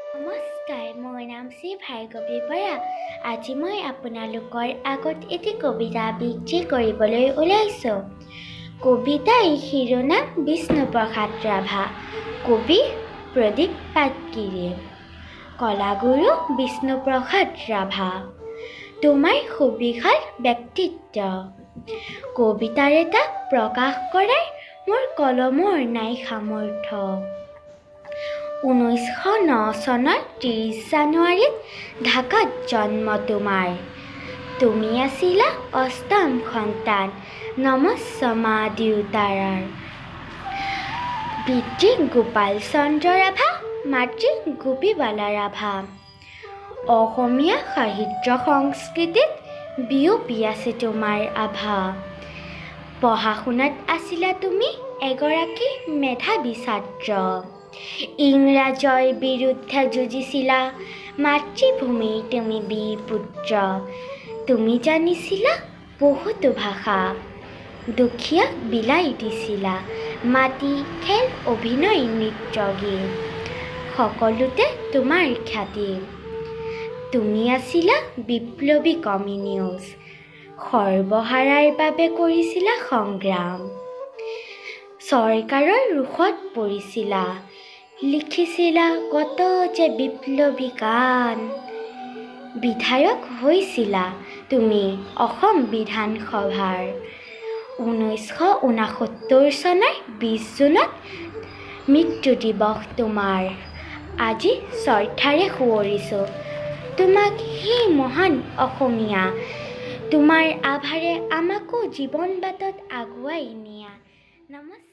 নমস্কাৰ, মোৰ নাম শ্ৰী ভাৰ্গৱী বৰা। আজি মই আপোনালোকৰ আগত এটি কবিতা আবৃত্তি কৰিবলৈ ওলাইছোঁ। কবিতাৰ শিৰোনাম বিষ্ণুপ্ৰসাদ ৰাভা, কবি প্ৰদীপ পাটগিৰি। কলাগুৰু বিষ্ণুপ্ৰসাদ ৰাভা, তোমাৰ সুবিশাল ব্যক্তিত্ব। কবিতাৰ এটা প্ৰকাশ কৰাৰ মোৰ কলমৰ নাই সামৰ্থ্য। 1909 চনৰ 30 জানুৱাৰীত ঢাকাত জন্ম তোমাৰ। তুমি আছিলা অষ্টম সন্তান নমস্য মা দেউতাৰ। পিতৃ গোপাল চন্দ্ৰ ৰাভা, মাতৃ গোপীবালা ৰাভা। অসমীয়া সাহিত্য সংস্কৃতিত বিয়পি আছে তোমাৰ আভা। পঢ়া শুনাত আছিলা তুমি এগৰাকী মেধাৱী ছাত্ৰ। ইংৰাজৰ বিৰুদ্ধে যুঁজিছিলা, মাতৃভূমিৰ তুমি বীৰ পুত্ৰ। তুমি জানিছিলা বহুতো ভাষা, দুখীয়াক বিলাই দিছিলা মাটি, খেল, অভিনয়, নৃত্য, গীত, সকলোতে তোমাৰ খ্যাতি। তুমি আছিলা বিপ্লৱী কমিউনিষ্ট, সৰ্বহাৰাৰ বাবে কৰিছিলা সংগ্ৰাম। চৰকাৰৰ ৰোষত পৰিছিলা, লিখিছিলা কত যে বিপ্লৱী গান। বিধায়ক হৈছিলা তুমি অসম বিধানসভাৰ। 1969 চনৰ 20 জুনত মৃত্যু দিৱস তোমাৰ। আজি শ্ৰদ্ধাৰে সোঁৱৰিছোঁ তোমাক, সেই মহান অসমীয়া। তোমাৰ আভাৰে আমাকো জীৱন বাটত আগুৱাই নিয়া। নমস্কাৰ।